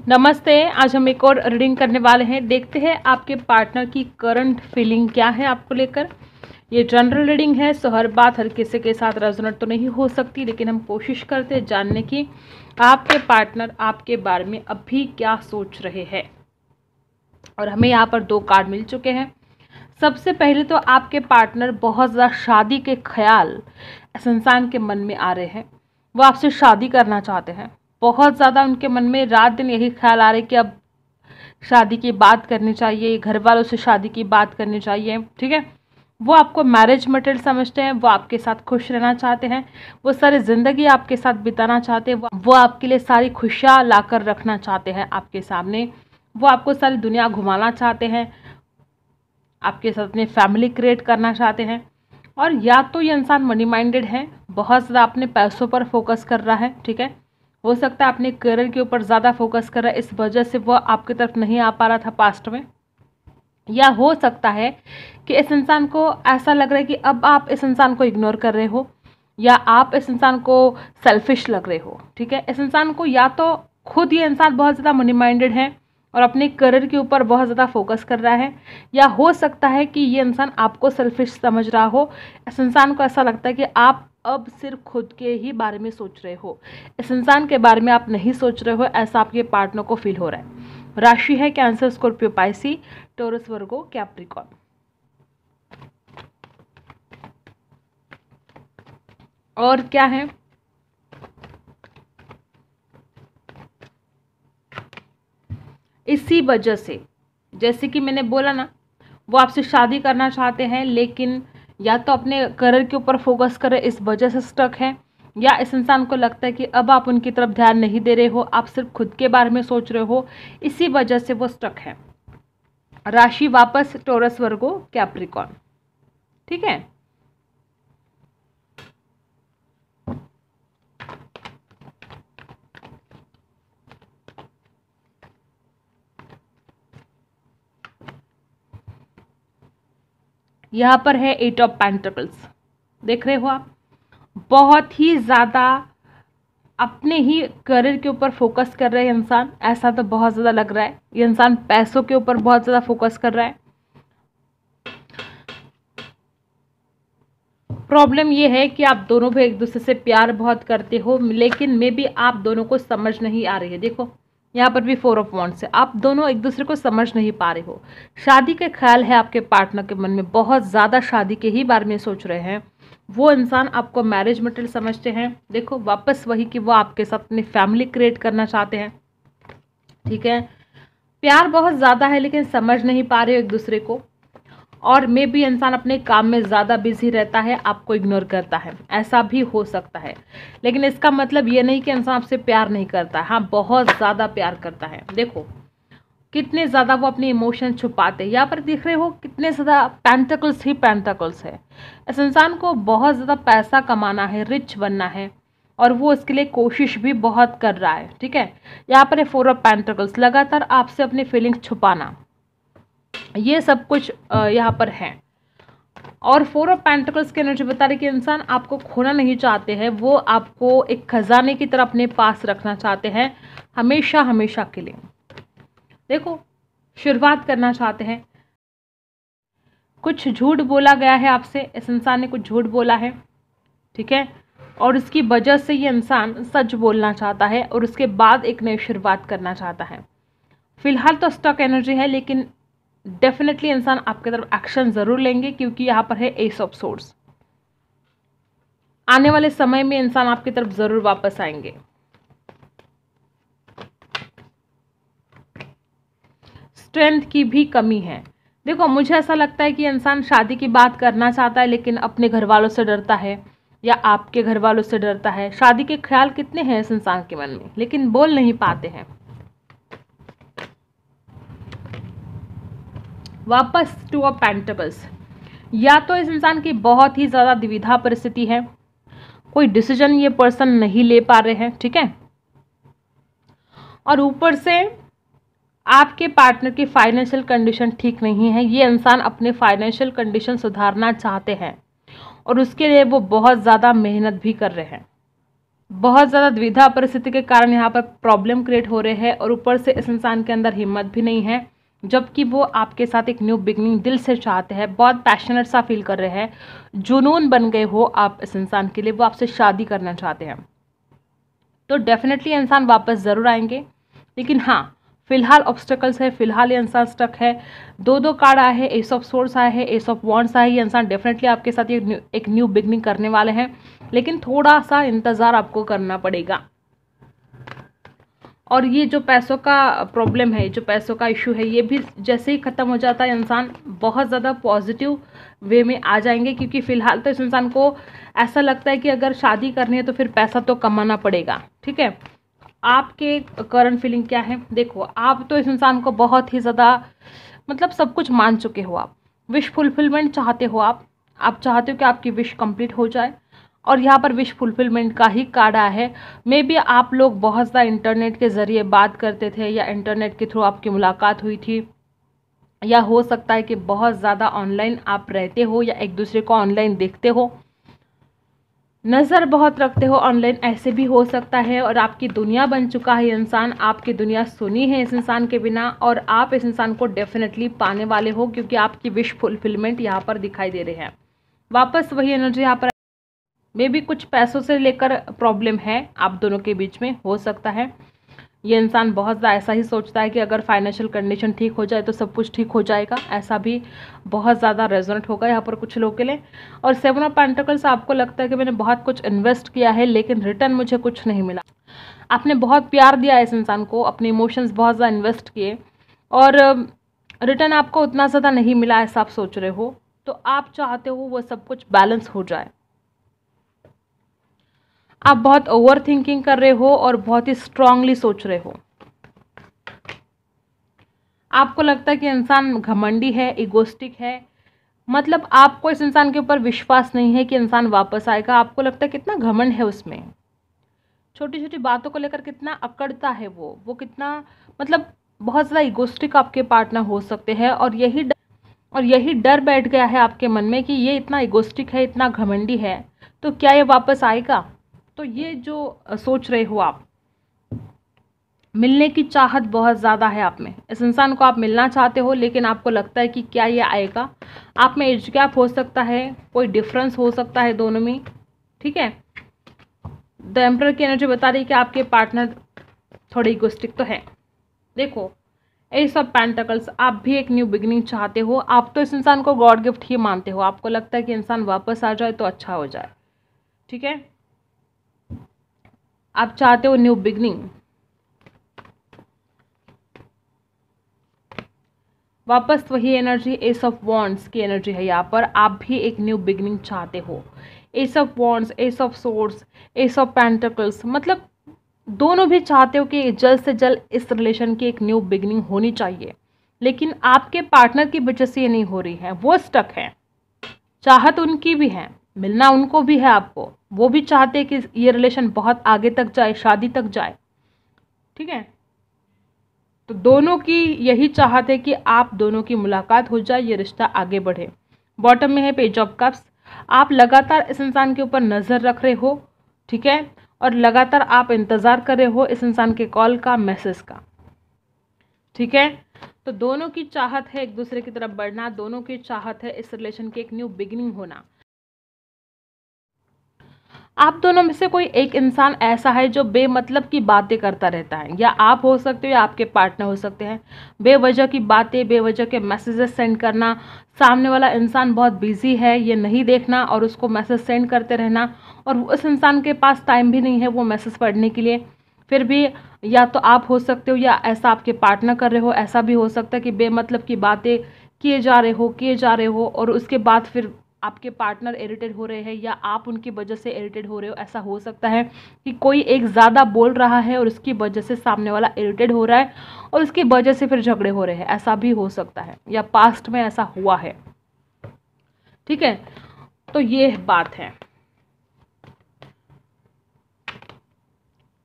नमस्ते। आज हम एक और रीडिंग करने वाले हैं। देखते हैं आपके पार्टनर की करंट फीलिंग क्या है आपको लेकर। ये जनरल रीडिंग है, सो हर बात हर किसी के साथ रेजोनेट तो नहीं हो सकती, लेकिन हम कोशिश करते हैं जानने की आपके पार्टनर आपके बारे में अभी क्या सोच रहे हैं। और हमें यहाँ पर 2 कार्ड मिल चुके हैं। सबसे पहले तो आपके पार्टनर बहुत ज़्यादा शादी के ख्याल इस इंसान के मन में आ रहे हैं। वो आपसे शादी करना चाहते हैं। बहुत ज़्यादा उनके मन में रात दिन यही ख्याल आ रहा है कि अब शादी की बात करनी चाहिए, घर वालों से शादी की बात करनी चाहिए। ठीक है, वो आपको मैरिज मटेरियल समझते हैं, वो आपके साथ खुश रहना चाहते हैं, वो सारी ज़िंदगी आपके साथ बिताना चाहते हैं, वो आपके लिए सारी खुशियाँ लाकर रखना चाहते हैं आपके सामने। वो आपको सारी दुनिया घुमाना चाहते हैं, आपके साथ अपनी फैमिली क्रिएट करना चाहते हैं। और या तो ये इंसान मनी माइंडेड है, बहुत ज़्यादा अपने पैसों पर फोकस कर रहा है। ठीक है, हो सकता है अपने करियर के ऊपर ज़्यादा फोकस कर रहा है, इस वजह से वो आपकी तरफ नहीं आ पा रहा था पास्ट में। या हो सकता है कि इस इंसान को ऐसा लग रहा है कि अब आप इस इंसान को इग्नोर कर रहे हो, या आप इस इंसान को सेल्फिश लग रहे हो। ठीक है, इस इंसान को या तो खुद ये इंसान बहुत ज़्यादा मनी माइंडेड है और अपने करियर के ऊपर बहुत ज़्यादा फोकस कर रहा है, या हो सकता है कि ये इंसान आपको सेल्फिश समझ रहा हो। इस इंसान को ऐसा लगता है कि आप अब सिर्फ खुद के ही बारे में सोच रहे हो, इस इंसान के बारे में आप नहीं सोच रहे हो, ऐसा आपके पार्टनर को फील हो रहा है। राशि है कैंसर, स्कॉर्पियो, पाइसी, टॉरस, वर्गो, कैप्रिकॉर्न। और क्या है, इसी वजह से जैसे कि मैंने बोला ना, वो आपसे शादी करना चाहते हैं, लेकिन या तो अपने करियर के ऊपर फोकस करें, इस वजह से स्टक है, या इस इंसान को लगता है कि अब आप उनकी तरफ ध्यान नहीं दे रहे हो, आप सिर्फ खुद के बारे में सोच रहे हो, इसी वजह से वो स्टक है। राशि वापस टॉरस, वर्गो, कैप्रिकॉर्न। ठीक है, यहाँ पर है 8 ऑफ पेंटिकल्स। देख रहे हो आप, बहुत ही ज़्यादा अपने ही करियर के ऊपर फोकस कर रहे हैं इंसान, ऐसा तो बहुत ज़्यादा लग रहा है। ये इंसान पैसों के ऊपर बहुत ज़्यादा फोकस कर रहा है। प्रॉब्लम ये है कि आप दोनों भी एक दूसरे से प्यार बहुत करते हो, लेकिन मे बी आप दोनों को समझ नहीं आ रही है। देखो यहाँ पर भी 4 ऑफ वॉन्ड्स है, आप दोनों एक दूसरे को समझ नहीं पा रहे हो। शादी के ख्याल है आपके पार्टनर के मन में, बहुत ज़्यादा शादी के ही बारे में सोच रहे हैं। वो इंसान आपको मैरिज मटेरियल समझते हैं। देखो वापस वही कि वो आपके साथ अपनी फैमिली क्रिएट करना चाहते हैं। ठीक है, प्यार बहुत ज़्यादा है, लेकिन समझ नहीं पा रहे हो एक दूसरे को। और मे भी इंसान अपने काम में ज़्यादा बिजी रहता है, आपको इग्नोर करता है, ऐसा भी हो सकता है। लेकिन इसका मतलब ये नहीं कि इंसान आपसे प्यार नहीं करता है, हाँ बहुत ज़्यादा प्यार करता है। देखो कितने ज़्यादा वो अपने इमोशन छुपाते हैं। यहाँ पर देख रहे हो कितने ज़्यादा पेंटिकल्स ही पेंटिकल्स है। इस इंसान को बहुत ज़्यादा पैसा कमाना है, रिच बनना है, और वो इसके लिए कोशिश भी बहुत कर रहा है। ठीक है, यहाँ पर है 4 ऑफ पेंटिकल्स, लगातार आपसे अपनी फीलिंग्स छुपाना, ये सब कुछ यहाँ पर है। और 4 ऑफ पेंटिकल्स की एनर्जी बता रही कि इंसान आपको खोना नहीं चाहते हैं, वो आपको एक खजाने की तरह अपने पास रखना चाहते हैं, हमेशा हमेशा के लिए। देखो शुरुआत करना चाहते हैं। कुछ झूठ बोला गया है आपसे, इस इंसान ने कुछ झूठ बोला है। ठीक है, और इसकी वजह से ये इंसान सच बोलना चाहता है और उसके बाद एक नई शुरुआत करना चाहता है। फिलहाल तो स्टक एनर्जी है, लेकिन डेफिनेटली इंसान आपकी तरफ एक्शन जरूर लेंगे, क्योंकि यहाँ पर है एस ऑफ सोर्ड्स। आने वाले समय में इंसान आपकी तरफ जरूर वापस आएंगे। स्ट्रेंथ की भी कमी है। देखो मुझे ऐसा लगता है कि इंसान शादी की बात करना चाहता है, लेकिन अपने घर वालों से डरता है, या आपके घर वालों से डरता है। शादी के ख्याल कितने हैं इस इंसान के मन में, लेकिन बोल नहीं पाते हैं। वापस 2 ऑफ पेंटिकल्स, या तो इस इंसान की बहुत ही ज़्यादा दुविधा परिस्थिति है, कोई डिसीजन ये पर्सन नहीं ले पा रहे हैं। ठीक है, और ऊपर से आपके पार्टनर की फाइनेंशियल कंडीशन ठीक नहीं है। ये इंसान अपने फाइनेंशियल कंडीशन सुधारना चाहते हैं, और उसके लिए वो बहुत ज़्यादा मेहनत भी कर रहे हैं। बहुत ज़्यादा द्विधा परिस्थिति के कारण यहाँ पर प्रॉब्लम क्रिएट हो रहे हैं और ऊपर से इस इंसान के अंदर हिम्मत भी नहीं है, जबकि वो आपके साथ एक न्यू बिगनिंग दिल से चाहते हैं, बहुत पैशनेट सा फील कर रहे हैं, जुनून बन गए हो आप इस इंसान के लिए, वो आपसे शादी करना चाहते हैं। तो डेफिनेटली इंसान वापस ज़रूर आएंगे, लेकिन हाँ फिलहाल ऑब्स्टेकल्स है, फिलहाल ये इंसान स्टक है। दो कार्ड आए हैं, एस ऑफ सोर्ड्स आए हैं, एस ऑफ वॉन्ड्स आए। ये इंसान डेफिनेटली आपके साथ एक न्यू बिगनिंग करने वाले हैं, लेकिन थोड़ा सा इंतज़ार आपको करना पड़ेगा। और ये जो पैसों का प्रॉब्लम है, जो पैसों का इशू है, ये भी जैसे ही ख़त्म हो जाता है इंसान बहुत ज़्यादा पॉजिटिव वे में आ जाएंगे, क्योंकि फ़िलहाल तो इस इंसान को ऐसा लगता है कि अगर शादी करनी है तो फिर पैसा तो कमाना पड़ेगा। ठीक है, आपके करंट फीलिंग क्या है? देखो, आप तो इस इंसान को बहुत ही ज़्यादा मतलब सब कुछ मान चुके हो। आप विश फुलफिलमेंट चाहते हो, आप चाहते हो कि आपकी विश कंप्लीट हो जाए, और यहाँ पर विश फुलफिलमेंट का ही कार्ड आया है। मे बी आप लोग बहुत ज़्यादा इंटरनेट के ज़रिए बात करते थे, या इंटरनेट के थ्रू आपकी मुलाकात हुई थी, या हो सकता है कि बहुत ज़्यादा ऑनलाइन आप रहते हो, या एक दूसरे को ऑनलाइन देखते हो, नज़र बहुत रखते हो ऑनलाइन, ऐसे भी हो सकता है। और आपकी दुनिया बन चुका है इंसान, आपकी दुनिया सुनी है इस इंसान के बिना, और आप इस इंसान को डेफिनेटली पाने वाले हो, क्योंकि आपकी विश फुलफिलमेंट यहाँ पर दिखाई दे रही है। वापस वही एनर्जी यहाँ पर, मे भी कुछ पैसों से लेकर प्रॉब्लम है आप दोनों के बीच में, हो सकता है। ये इंसान बहुत ज़्यादा ऐसा ही सोचता है कि अगर फाइनेंशियल कंडीशन ठीक हो जाए तो सब कुछ ठीक हो जाएगा, ऐसा भी बहुत ज़्यादा रेजोनेट होगा यहाँ पर कुछ लोगों के लिए। और 7 ऑफ पेंटिकल्स, आपको लगता है कि मैंने बहुत कुछ इन्वेस्ट किया है लेकिन रिटर्न मुझे कुछ नहीं मिला। आपने बहुत प्यार दिया इस इंसान को, अपने इमोशंस बहुत ज़्यादा इन्वेस्ट किए, और रिटर्न आपको उतना ज़्यादा नहीं मिला, ऐसा आप सोच रहे हो। तो आप चाहते हो वो सब कुछ बैलेंस हो जाए। आप बहुत ओवर थिंकिंग कर रहे हो और बहुत ही स्ट्रांगली सोच रहे हो। आपको लगता है कि इंसान घमंडी है, इगोस्टिक है, मतलब आपको इस इंसान के ऊपर विश्वास नहीं है कि इंसान वापस आएगा। आपको लगता है कितना घमंड है उसमें, छोटी छोटी बातों को लेकर कितना अकड़ता है वो कितना मतलब बहुत ज़्यादा इगोस्टिक आपके पार्टनर हो सकते हैं। और यही डर बैठ गया है आपके मन में कि ये इतना इगोस्टिक है, इतना घमंडी है, तो क्या ये वापस आएगा। तो ये जो सोच रहे हो आप, मिलने की चाहत बहुत ज़्यादा है आप में, इस इंसान को आप मिलना चाहते हो, लेकिन आपको लगता है कि क्या ये आएगा। आप में एज गैप हो सकता है, कोई डिफरेंस हो सकता है दोनों में। ठीक है, द एम्परर की एनर्जी बता रही है कि आपके पार्टनर थोड़े इगोस्टिक तो है। देखो, एस ऑफ पेंटिकल्स, आप भी एक न्यू बिगिनिंग चाहते हो। आप तो इस इंसान को गॉड गिफ्ट ही मानते हो, आपको लगता है कि इंसान वापस आ जाए तो अच्छा हो जाए। ठीक है, आप चाहते हो न्यू बिगिनिंग, वापस वही एनर्जी एस ऑफ वॉन्ड्स की एनर्जी है यहाँ पर। आप भी एक न्यू बिगिनिंग चाहते हो। S of wands, S of swords, S of pentacles, मतलब दोनों भी चाहते हो कि जल्द से जल्द इस रिलेशन की एक न्यू बिगिनिंग होनी चाहिए, लेकिन आपके पार्टनर की वजह से ये नहीं हो रही है, वो स्टक है। चाहत उनकी भी है, मिलना उनको भी है आपको, वो भी चाहते हैं कि ये रिलेशन बहुत आगे तक जाए, शादी तक जाए। ठीक है, तो दोनों की यही चाहत है कि आप दोनों की मुलाकात हो जाए, ये रिश्ता आगे बढ़े। बॉटम में है पेज ऑफ कप्स, आप लगातार इस इंसान के ऊपर नज़र रख रहे हो। ठीक है, और लगातार आप इंतज़ार कर रहे हो इस इंसान के कॉल का, मैसेज का। ठीक है, तो दोनों की चाहत है एक दूसरे की तरफ बढ़ना, दोनों की चाहत है इस रिलेशन की एक न्यू बिगिनिंग होना। आप दोनों में से कोई एक इंसान ऐसा है जो बेमतलब की बातें करता रहता है, या आप हो सकते हो या आपके पार्टनर हो सकते हैं। बेवजह की बातें, बेवजह के मैसेजेस सेंड करना, सामने वाला इंसान बहुत बिजी है ये नहीं देखना और उसको मैसेज सेंड करते रहना, और उस इंसान के पास टाइम भी नहीं है वो मैसेज पढ़ने के लिए। फिर भी या तो आप हो सकते हो या ऐसा आपके पार्टनर कर रहे हो। ऐसा भी हो सकता है कि बेमतलब की बातें किए जा रहे हो और उसके बाद फिर आपके पार्टनर इरिटेट हो रहे हैं, या आप उनकी वजह से इरिटेट हो रहे हो। ऐसा हो सकता है कि कोई एक ज़्यादा बोल रहा है और उसकी वजह से सामने वाला इरिटेट हो रहा है और उसकी वजह से फिर झगड़े हो रहे हैं, ऐसा भी हो सकता है, या पास्ट में ऐसा हुआ है। ठीक है, तो ये बात है।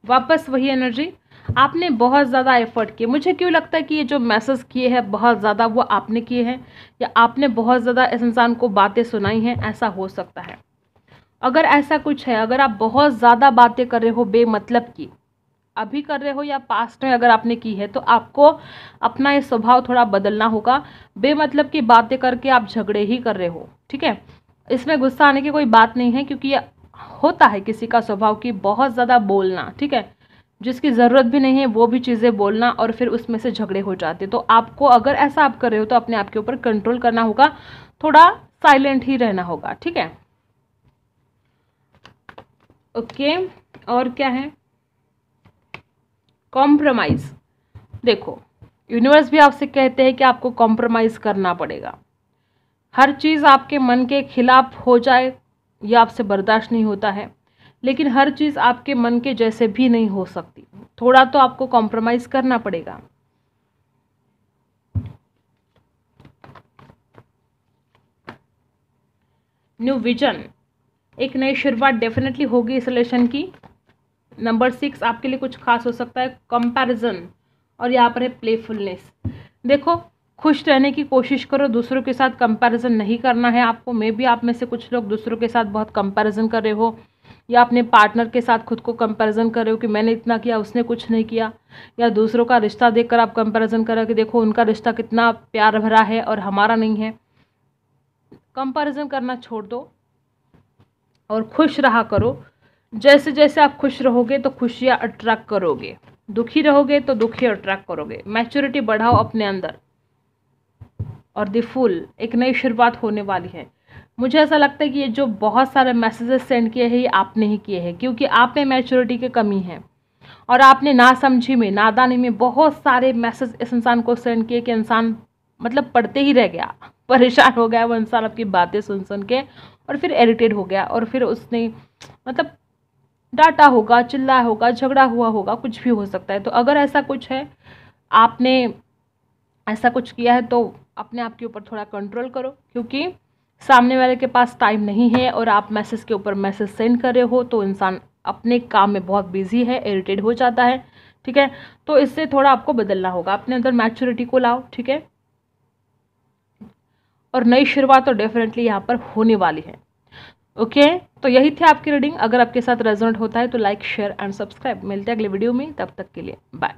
वापस वही एनर्जी, आपने बहुत ज़्यादा एफर्ट किए। मुझे क्यों लगता है कि ये जो मैसेज किए हैं बहुत ज़्यादा वो आपने किए हैं, या आपने बहुत ज़्यादा इस इंसान को बातें सुनाई हैं, ऐसा हो सकता है। अगर ऐसा कुछ है, अगर आप बहुत ज़्यादा बातें कर रहे हो बेमतलब की, अभी कर रहे हो या पास्ट में अगर आपने की है, तो आपको अपना ये स्वभाव थोड़ा बदलना होगा। बेमतलब की बातें करके आप झगड़े ही कर रहे हो, ठीक है। इसमें गुस्सा आने की कोई बात नहीं है, क्योंकि ये होता है किसी का स्वभाव की बहुत ज़्यादा बोलना, ठीक है, जिसकी ज़रूरत भी नहीं है वो भी चीज़ें बोलना, और फिर उसमें से झगड़े हो जाते। तो आपको अगर ऐसा आप कर रहे हो तो अपने आप के ऊपर कंट्रोल करना होगा, थोड़ा साइलेंट ही रहना होगा, ठीक है। ओके, और क्या है, कॉम्प्रोमाइज़। देखो, यूनिवर्स भी आपसे कहते हैं कि आपको कॉम्प्रोमाइज़ करना पड़ेगा। हर चीज़ आपके मन के खिलाफ हो जाए यह आपसे बर्दाश्त नहीं होता है, लेकिन हर चीज़ आपके मन के जैसे भी नहीं हो सकती। थोड़ा तो आपको कॉम्प्रोमाइज़ करना पड़ेगा। न्यू विजन, एक नई शुरुआत डेफिनेटली होगी इस रिलेशन की। नंबर 6 आपके लिए कुछ खास हो सकता है, कंपैरिजन, और यहाँ पर है प्लेफुलनेस। देखो, खुश रहने की कोशिश करो, दूसरों के साथ कंपैरिजन नहीं करना है आपको। मे बी आप में से कुछ लोग दूसरों के साथ बहुत कंपैरिजन कर रहे हो, या अपने पार्टनर के साथ खुद को कंपैरिजन कर रहे हो कि मैंने इतना किया उसने कुछ नहीं किया, या दूसरों का रिश्ता देखकर आप कंपैरिजन कर रहे हो कि देखो उनका रिश्ता कितना प्यार भरा है और हमारा नहीं है। कंपैरिजन करना छोड़ दो और खुश रहा करो। जैसे जैसे आप खुश रहोगे तो खुशियाँ अट्रैक्ट करोगे, दुखी रहोगे तो दुखी अट्रैक्ट करोगे। मैच्योरिटी बढ़ाओ अपने अंदर। और द फूल, एक नई शुरुआत होने वाली है। मुझे ऐसा लगता है कि ये जो बहुत सारे मैसेजेस सेंड किए हैं ये आपने ही किए हैं, क्योंकि आप में मैच्योरिटी की कमी है और आपने नासमझी में, नादानी में बहुत सारे मैसेज इस इंसान को सेंड किए कि इंसान मतलब पढ़ते ही रह गया, परेशान हो गया वो इंसान आपकी बातें सुन सुन के, और फिर इरिटेट हो गया, और फिर उसने मतलब डांटा होगा, चिल्लाया होगा, झगड़ा हुआ होगा, कुछ भी हो सकता है। तो अगर ऐसा कुछ है, आपने ऐसा कुछ किया है, तो अपने आप के ऊपर थोड़ा कंट्रोल करो, क्योंकि सामने वाले के पास टाइम नहीं है और आप मैसेज के ऊपर मैसेज सेंड कर रहे हो, तो इंसान अपने काम में बहुत बिजी है, इरिटेट हो जाता है, ठीक है। तो इससे थोड़ा आपको बदलना होगा, अपने अंदर मैच्योरिटी को लाओ, ठीक है। और नई शुरुआत तो डेफिनेटली यहाँ पर होने वाली है। ओके, तो यही थी आपकी रीडिंग। अगर आपके साथ रेजोनेट होता है तो लाइक, शेयर एंड सब्सक्राइब। मिलते हैं अगले वीडियो में, तब तक के लिए बाय।